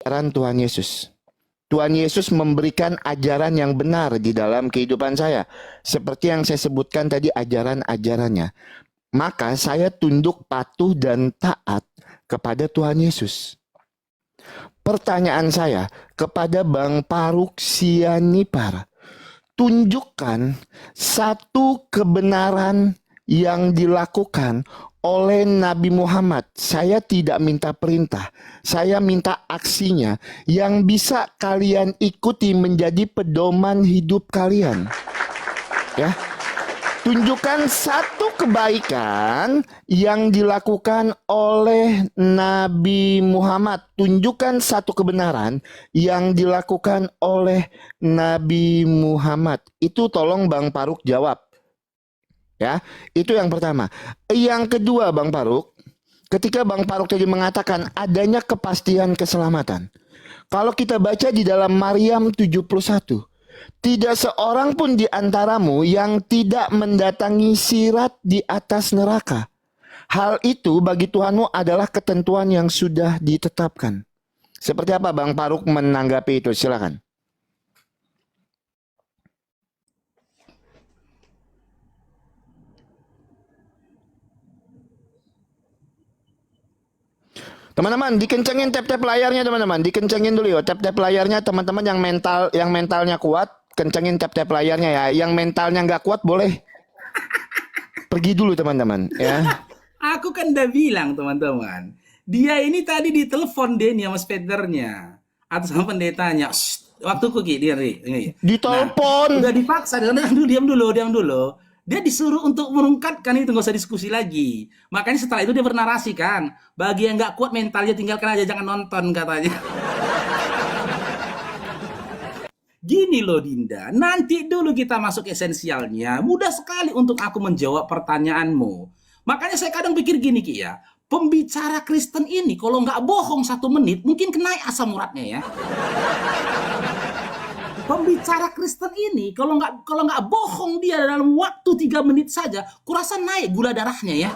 ajaran Tuhan Yesus. Tuhan Yesus memberikan ajaran yang benar di dalam kehidupan saya. Seperti yang saya sebutkan tadi ajaran-ajarannya. Maka saya tunduk patuh dan taat kepada Tuhan Yesus. Pertanyaan saya kepada Bang Paruk Sianipar. Tunjukkan satu kebenaran yang dilakukan oleh Nabi Muhammad. Saya tidak minta perintah, saya minta aksinya yang bisa kalian ikuti menjadi pedoman hidup kalian. Ya. Tunjukkan satu kebaikan yang dilakukan oleh Nabi Muhammad. Tunjukkan satu kebenaran yang dilakukan oleh Nabi Muhammad. Itu tolong Bang Paruk jawab. Ya, itu yang pertama. Yang kedua Bang Paruk, ketika Bang Paruk tadi mengatakan adanya kepastian keselamatan. Kalau kita baca di dalam Maryam 71, tidak seorang pun di antaramu yang tidak mendatangi sirat di atas neraka. Hal itu bagi Tuhanmu adalah ketentuan yang sudah ditetapkan. Seperti apa Bang Paruk menanggapi itu? Silakan. Teman-teman, dikencengin tap-tap layarnya teman-teman. Dikencengin dulu ya tap-tap layarnya teman-teman yang mentalnya kuat, kencengin tap-tap layarnya ya. Yang mentalnya nggak kuat boleh pergi dulu teman-teman ya. Aku kan udah bilang teman-teman, dia ini tadi ditelepon Denny sama spedernya atau sama pendetanya. Waktu kuki dia Ditelepon. Udah dipaksa, diam dulu. Dia disuruh untuk merungkatkan itu, nggak usah diskusi lagi. Makanya setelah itu dia bernarasi kan, bagi yang nggak kuat mentalnya tinggalkan aja, jangan nonton katanya. Gini loh Dinda, nanti dulu kita masuk esensialnya. Mudah sekali untuk aku menjawab pertanyaanmu. Makanya saya kadang pikir gini Ki ya, pembicara Kristen ini kalau nggak bohong 1 menit, mungkin kena asam uratnya ya. Pembicara Kristen ini kalau nggak bohong dia dalam waktu 3 menit saja, kurasa naik gula darahnya ya.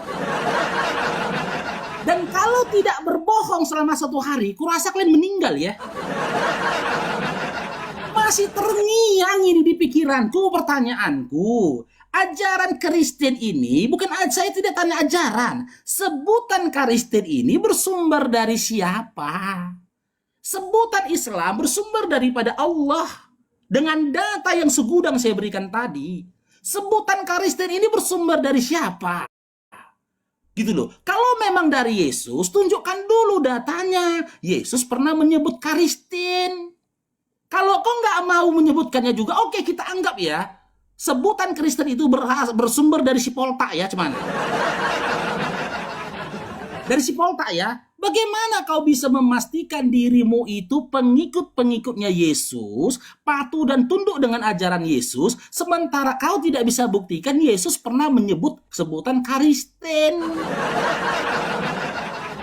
Dan kalau tidak berbohong selama 1 hari, kurasa kalian meninggal ya. Masih terngiang ini di pikiranku pertanyaanku. Ajaran Kristen ini, bukan saya tidak tanya ajaran, sebutan Kristen ini bersumber dari siapa? Sebutan Islam bersumber daripada Allah. Dengan data yang segudang saya berikan tadi, sebutan Kristen ini bersumber dari siapa? Gitu loh. Kalau memang dari Yesus, tunjukkan dulu datanya. Yesus pernah menyebut Kristen. Kalau kau nggak mau menyebutkannya juga, oke kita anggap ya. Sebutan Kristen itu bersumber dari si Polta ya, cuman. Dari si Polta ya. Bagaimana kau bisa memastikan dirimu itu pengikut-pengikutnya Yesus, patuh dan tunduk dengan ajaran Yesus, sementara kau tidak bisa buktikan Yesus pernah menyebut sebutan Kristen.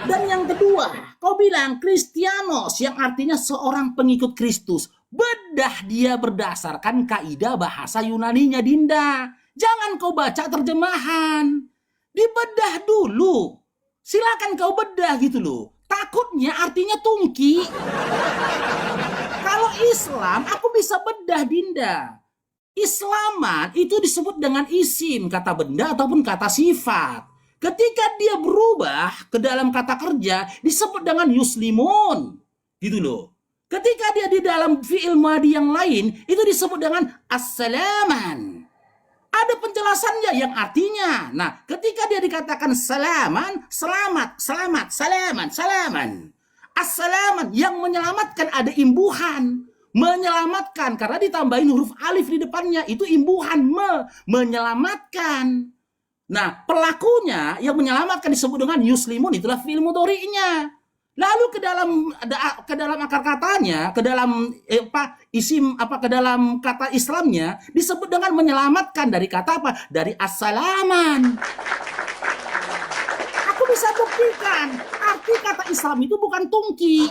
Dan yang kedua, kau bilang Kristianos yang artinya seorang pengikut Kristus. Bedah dia berdasarkan kaidah bahasa Yunaninya Dinda. Jangan kau baca terjemahan. Dibedah dulu. Silakan kau bedah gitu loh. Takutnya artinya tungki. Kalau Islam, aku bisa bedah Dinda. Islaman itu disebut dengan isim, kata benda ataupun kata sifat. Ketika dia berubah ke dalam kata kerja, disebut dengan yuslimun. Gitu loh. Ketika dia di dalam fi'il madhi yang lain, itu disebut dengan as-salaman. Ada penjelasannya yang artinya. Nah, ketika dia dikatakan salaman, selamat, selamat, salaman, salaman. As-salaman yang menyelamatkan ada imbuhan. Menyelamatkan karena ditambahin huruf alif di depannya. Itu imbuhan menyelamatkan. Nah, pelakunya yang menyelamatkan disebut dengan yuslimun, itulah fi'il mudhari'nya. Lalu ke dalam akar katanya, ke dalam ke dalam kata Islamnya disebut dengan menyelamatkan dari kata apa? Dari as-salaman. Aku bisa buktikan arti kata Islam itu bukan tungki.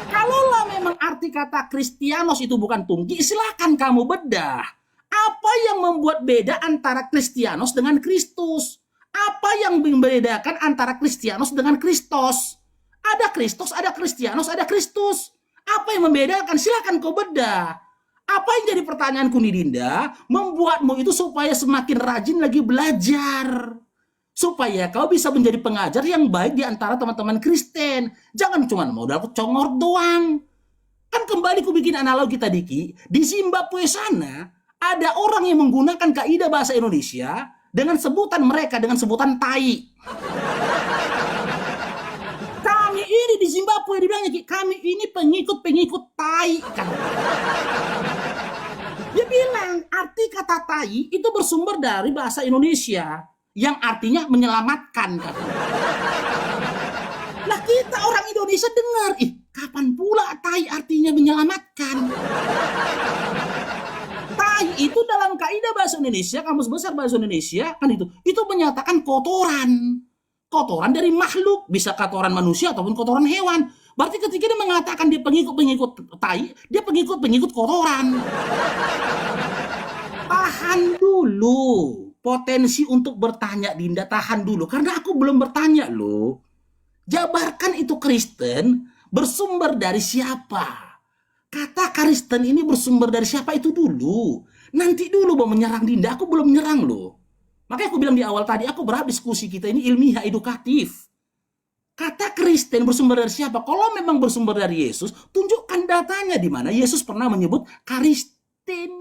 Kalaulah memang arti kata Kristianos itu bukan tungki, silakan kamu bedah. Apa yang membuat beda antara Kristianos dengan Kristus? Apa yang membedakan antara Kristianos dengan Kristos? Ada Kristus, ada Kristianos, ada Kristus. Apa yang membedakan? Silakan kau bedah. Apa yang jadi pertanyaanku nih Dinda, membuatmu itu supaya semakin rajin lagi belajar. Supaya kau bisa menjadi pengajar yang baik di antara teman-teman Kristen. Jangan cuma mau dapat congor doang. Kan kembali ku bikin analogi tadi Ki, di Zimbabwe sana ada orang yang menggunakan kaidah bahasa Indonesia dengan sebutan mereka dengan sebutan tai. Kami ini di Zimbabwe dibilangnya Ki, kami ini pengikut-pengikut tai kan. Dia bilang arti kata tai itu bersumber dari bahasa Indonesia yang artinya menyelamatkan kan. Lah kita orang Indonesia dengar, kapan pula tai artinya menyelamatkan? Tai itu dalam kaidah bahasa Indonesia, kamus besar bahasa Indonesia kan itu menyatakan kotoran. Kotoran dari makhluk, bisa kotoran manusia ataupun kotoran hewan. Berarti ketika dia mengatakan dia pengikut-pengikut tai, dia pengikut-pengikut kotoran. Tahan dulu. Potensi untuk bertanya Dinda, tahan dulu. Karena aku belum bertanya loh. Jabarkan itu Kristen bersumber dari siapa? Kata Kristen ini bersumber dari siapa itu dulu. Nanti dulu mau menyerang Dinda, aku belum menyerang loh. Makanya aku bilang di awal tadi, aku berharap diskusi kita ini ilmiah, edukatif. Kata Kristen bersumber dari siapa? Kalau memang bersumber dari Yesus, tunjukkan datanya di mana Yesus pernah menyebut Kristen.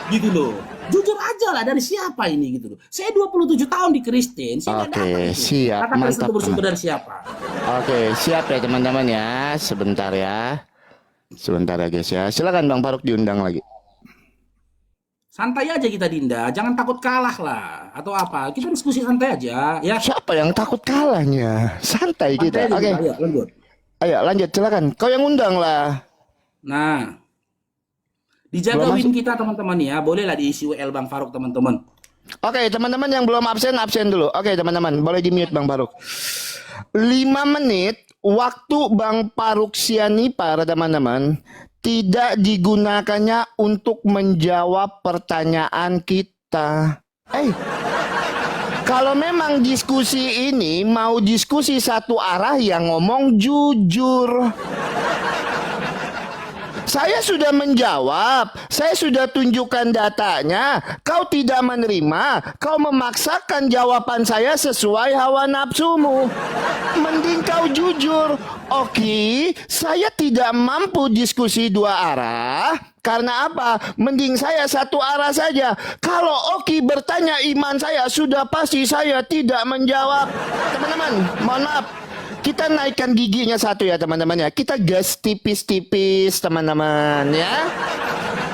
Gitu loh. Jujur aja lah dari siapa ini gitu loh. Saya 27 tahun di Kristen, saya nggak dapat itu. Siap, Kata Kristen mantap. bersumber dari siapa? Oke, siap ya teman-teman ya. Sebentar ya. Sebentar ya guys ya. Silakan Bang Faruk diundang lagi. Santai aja kita Dinda, jangan takut kalah lah atau apa. Kita diskusi santai aja ya. Siapa yang takut kalahnya? Santai kita. Santai aja, Oke. ayo lanjut. Ayo lanjut silakan. Kau yang undang lah. Nah, dijagauin kita teman-teman ya. Bolehlah diisi WL Bang Faruk teman-teman. Oke, teman-teman yang belum absen dulu. Oke, teman-teman, boleh di-mute Bang Faruk. 5 menit waktu Bang Faruk Sianipar, teman-teman, tidak digunakannya untuk menjawab pertanyaan kita. Kalau memang diskusi ini mau diskusi satu arah, yang ngomong jujur. Saya sudah menjawab, saya sudah tunjukkan datanya. Kau tidak menerima, kau memaksakan jawaban saya sesuai hawa nafsumu. Mending kau jujur. Oke, saya tidak mampu diskusi dua arah. Karena apa? Mending saya satu arah saja. Kalau Oki bertanya iman saya, sudah pasti saya tidak menjawab. Teman-teman, mohon maaf. Kita naikkan giginya satu ya teman-teman ya. Kita gas tipis-tipis teman-teman ya.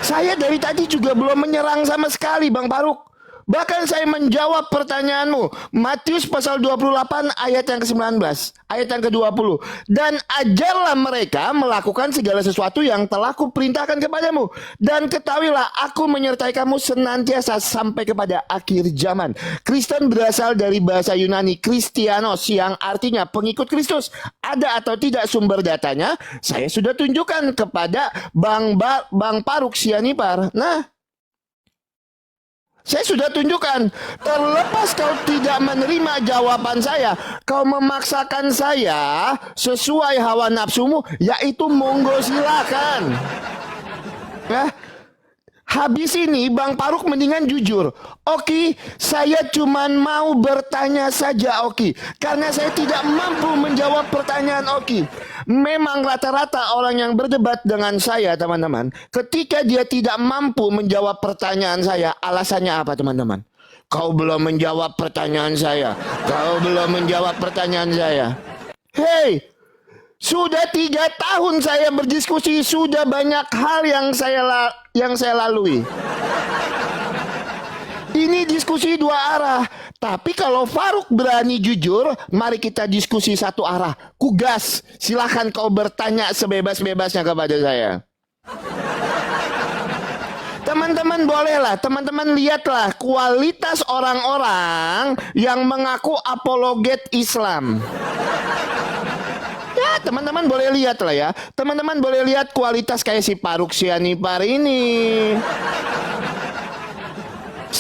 Saya dari tadi juga belum menyerang sama sekali Bang Faruk. Bahkan saya menjawab pertanyaanmu. Matius pasal 28 ayat yang ke-19. Ayat yang ke-20. Dan ajarlah mereka melakukan segala sesuatu yang telah kuperintahkan kepadamu. Dan ketahuilah aku menyertai kamu senantiasa sampai kepada akhir zaman. Kristen berasal dari bahasa Yunani Kristianos yang artinya pengikut Kristus. Ada atau tidak sumber datanya? Saya sudah tunjukkan kepada Bang Faruk Sianipar. Nah, saya sudah tunjukkan. Terlepas kau tidak menerima jawaban saya, kau memaksakan saya sesuai hawa nafsumu, yaitu monggo silakan. Ya. Habis ini Bang Faruk mendingan jujur. Oki, saya cuman mau bertanya saja Oki. Karena saya tidak mampu menjawab pertanyaan Oki. Memang rata-rata orang yang berdebat dengan saya teman-teman, ketika dia tidak mampu menjawab pertanyaan saya, alasannya apa teman-teman? Kau belum menjawab pertanyaan saya. Kau belum menjawab pertanyaan saya. Hei, sudah 3 tahun saya berdiskusi, sudah banyak hal yang saya lalui. Ini diskusi dua arah. Tapi kalau Faruk berani jujur, mari kita diskusi satu arah. Kugas, silahkan kau bertanya sebebas-bebasnya kepada saya. Teman-teman bolehlah, teman-teman lihatlah kualitas orang-orang yang mengaku apologet Islam. Ya, teman-teman boleh lihat lah ya. Teman-teman boleh lihat kualitas kayak si Faruk Sianipar ini.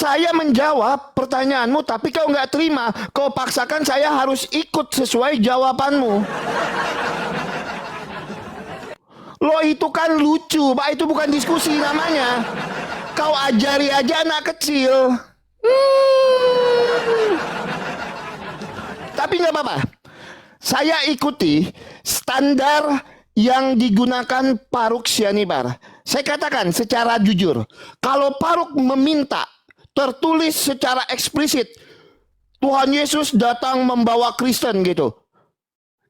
Saya menjawab pertanyaanmu, tapi kau nggak terima. Kau paksakan saya harus ikut sesuai jawabanmu. Loh, itu kan lucu, Pak. Itu bukan diskusi namanya. Kau ajari aja anak kecil. Tapi nggak apa-apa. Saya ikuti standar yang digunakan Paruk Sianibar. Saya katakan secara jujur, kalau Paruk meminta tertulis secara eksplisit, Tuhan Yesus datang membawa Kristen gitu.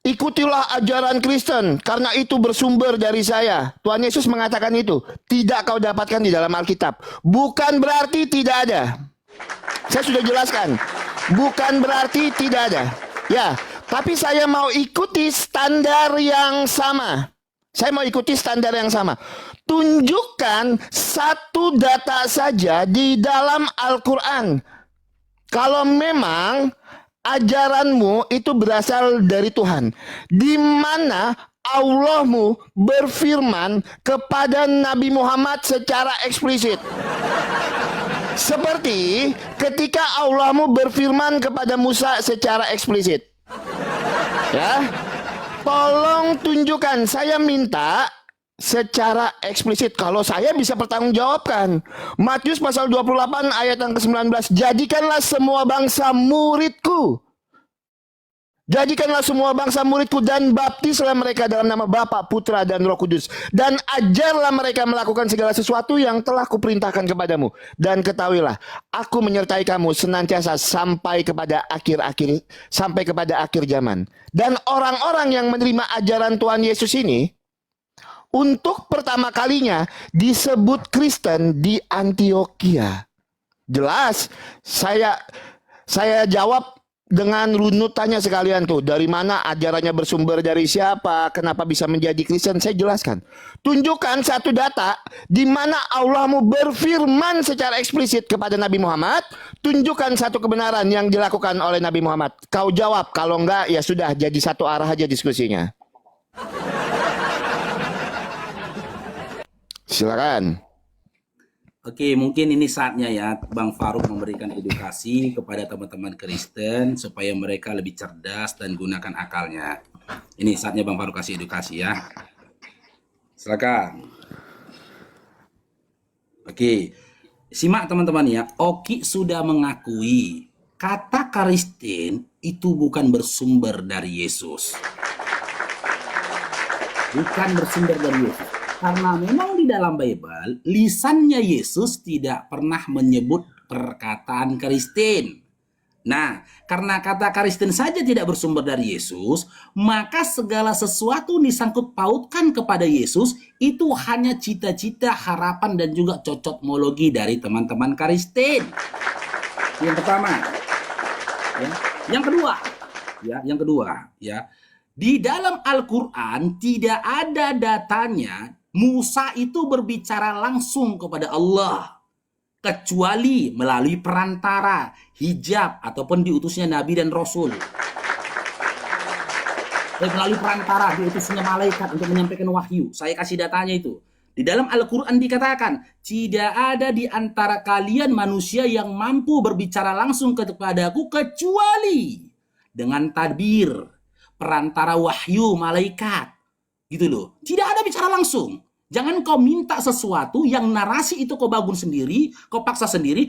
Ikutilah ajaran Kristen, karena itu bersumber dari saya. Tuhan Yesus mengatakan itu. Tidak kau dapatkan di dalam Alkitab. Bukan berarti tidak ada. Saya sudah jelaskan. Bukan berarti tidak ada. Ya, tapi saya mau ikuti standar yang sama. Saya mau ikuti standar yang sama. Tunjukkan satu data saja di dalam Al-Quran. Kalau memang ajaranmu itu berasal dari Tuhan, di mana Allahmu berfirman kepada Nabi Muhammad secara eksplisit. Seperti ketika Allahmu berfirman kepada Musa secara eksplisit. Ya, tolong tunjukkan, saya minta secara eksplisit. Kalau saya bisa pertanggungjawabkan. Matius pasal 28 ayat yang ke-19. Jadikanlah semua bangsa muridku. Jadikanlah semua bangsa muridku dan baptislah mereka dalam nama Bapa, Putra, dan Roh Kudus. Dan ajarlah mereka melakukan segala sesuatu yang telah kuperintahkan kepadamu. Dan ketahuilah, aku menyertai kamu senantiasa sampai kepada akhir zaman. Dan orang-orang yang menerima ajaran Tuhan Yesus ini, untuk pertama kalinya disebut Kristen di Antioquia. Jelas, saya jawab dengan runutannya sekalian tuh. Dari mana ajarannya bersumber, dari siapa, kenapa bisa menjadi Kristen, saya jelaskan. Tunjukkan satu data di mana Allahmu berfirman secara eksplisit kepada Nabi Muhammad. Tunjukkan satu kebenaran yang dilakukan oleh Nabi Muhammad. Kau jawab, kalau enggak ya sudah, jadi satu arah aja diskusinya. Silakan. Oke, mungkin ini saatnya ya Bang Faruk memberikan edukasi kepada teman-teman Kristen supaya mereka lebih cerdas dan gunakan akalnya. Ini saatnya Bang Faruk kasih edukasi ya. Silakan. Oke, simak teman-teman ya. Oki sudah mengakui kata Kristen itu bukan bersumber dari Yesus. Bukan bersumber dari Yesus. Karena memang di dalam Bible, lisannya Yesus tidak pernah menyebut perkataan Kristen. Nah, karena kata Kristen saja tidak bersumber dari Yesus, maka segala sesuatu disangkut pautkan kepada Yesus itu hanya cita-cita, harapan, dan juga cocokmologi dari teman-teman Kristen. Yang pertama. Ya. Yang kedua, di dalam Al-Quran tidak ada datanya Musa itu berbicara langsung kepada Allah, kecuali melalui perantara, hijab, ataupun diutusnya Nabi dan Rasul. Melalui perantara, diutusnya malaikat untuk menyampaikan wahyu. Saya kasih datanya itu. Di dalam Al-Quran dikatakan, tidak ada di antara kalian manusia yang mampu berbicara langsung kepadaku, kecuali dengan tadbir, perantara wahyu, malaikat. Gitu loh. Tidak ada bicara langsung. Jangan kau minta sesuatu yang narasi itu kau bangun sendiri, kau paksa sendiri,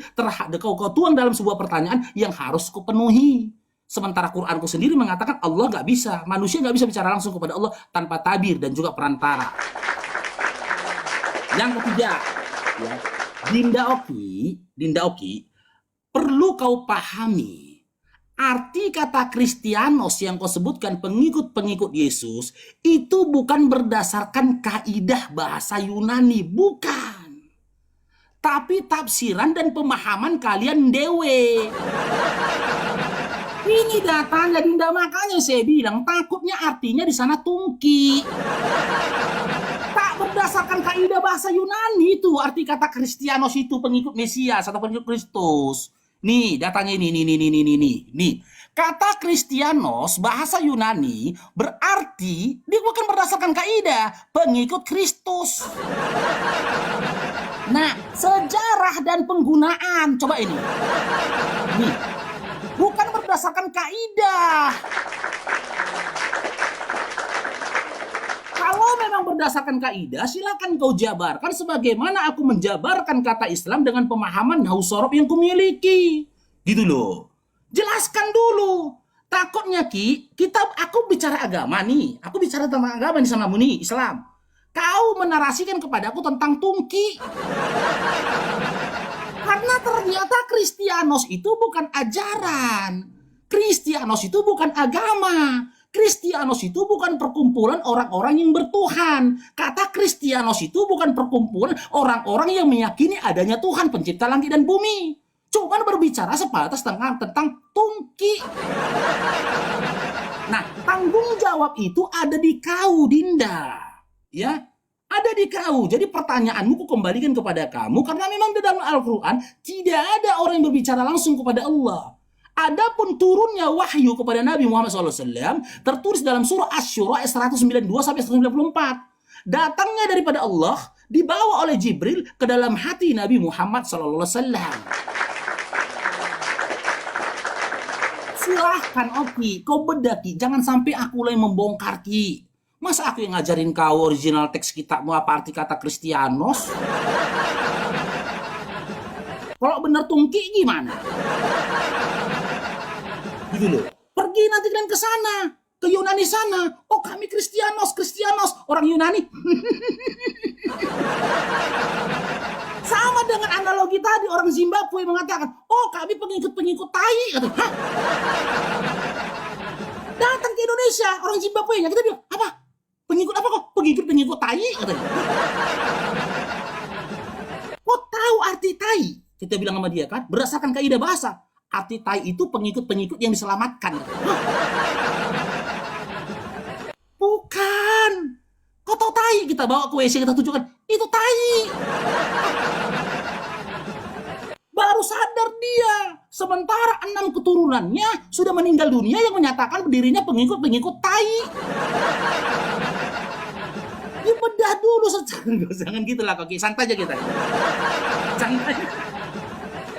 kau tuang dalam sebuah pertanyaan yang harus kau penuhi. Sementara Quranku sendiri mengatakan Allah nggak bisa, manusia nggak bisa bicara langsung kepada Allah tanpa tabir dan juga perantara. Yang ketiga, ya, Dinda Oki, perlu kau pahami. Arti kata Kristianos yang kau sebutkan pengikut-pengikut Yesus itu bukan berdasarkan kaidah bahasa Yunani, bukan. Tapi tafsiran dan pemahaman kalian dewe. Ini datanya Dinda, makanya saya bilang takutnya artinya di sana tungki. Tak berdasarkan kaidah bahasa Yunani itu arti kata Kristianos itu pengikut Mesias atau pengikut Kristus. Nih, datanya ini. Nih, kata Kristianos bahasa Yunani berarti dia bukan berdasarkan kaidah pengikut Kristus. Nah, sejarah dan penggunaan. Coba ini. Nih, bukan berdasarkan kaidah. Kalau memang berdasarkan kaidah, silakan kau jabarkan sebagaimana aku menjabarkan kata Islam dengan pemahaman nahwu sorof yang kumiliki. Gitu loh. Jelaskan dulu. Takutnya aku bicara agama nih. Aku bicara tentang agama nih sama Muni, Islam. Kau menarasikan kepadaku tentang tungki. Karena ternyata Kristianos itu bukan ajaran. Kristianos itu bukan agama. Kristianos itu bukan perkumpulan orang-orang yang bertuhan. Kata Kristianos itu bukan perkumpulan orang-orang yang meyakini adanya Tuhan pencipta langit dan bumi. Cuman berbicara sebatas tentang tungki. Nah, tanggung jawab itu ada di kau, Dinda. Ya, ada di kau. Jadi pertanyaanmu ku kembalikan kepada kamu karena memang di dalam Al-Qur'an tidak ada orang yang berbicara langsung kepada Allah. Adapun turunnya wahyu kepada Nabi Muhammad SAW tertulis dalam surah Asy-Syura ayat 192 sampai 194. Datangnya daripada Allah dibawa oleh Jibril ke dalam hati Nabi Muhammad SAW. Silahkan Oki, kau bedah Ki, jangan sampai aku yang membongkar Ki. Masa aku yang ngajarin kau original teks kitabmu apa arti kata Kristianos? Kalau bener tungki gimana? Gitu loh. Pergi nanti kalian ke sana, ke Yunani sana. Oh kami Kristianos, orang Yunani. Sama dengan analogi tadi orang Zimbabwe mengatakan, oh kami pengikut tai. Hah? Datang ke Indonesia orang Zimbabwe nya kita bilang apa? Pengikut apa kok? Pengikut tai. Kok tahu arti tai? Kita bilang sama dia kan, berdasarkan kaidah bahasa. Arti tai itu pengikut-pengikut yang diselamatkan. Hah? Bukan. Kau tahu tai? Kita bawa ke WC, kita tunjukkan. Itu tai. Baru sadar dia. Sementara 6 keturunannya sudah meninggal dunia yang menyatakan dirinya pengikut-pengikut tai. Dibedah dulu secara. Jangan gitu lah kaki. Santai aja kita.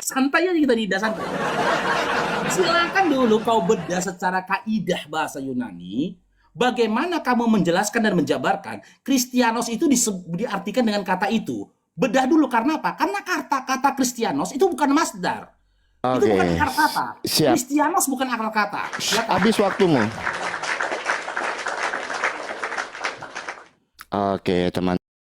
Santai aja kita tidak santai. Silakan dulu kau bedah secara kaidah bahasa Yunani. Bagaimana kamu menjelaskan dan menjabarkan Kristianos itu diartikan dengan kata itu. Bedah dulu karena apa? Karena kata Kristianos itu bukan masdar. Itu bukan akar kata. Siap. Kristianos bukan akar kata. Habis waktumu. Oke, teman.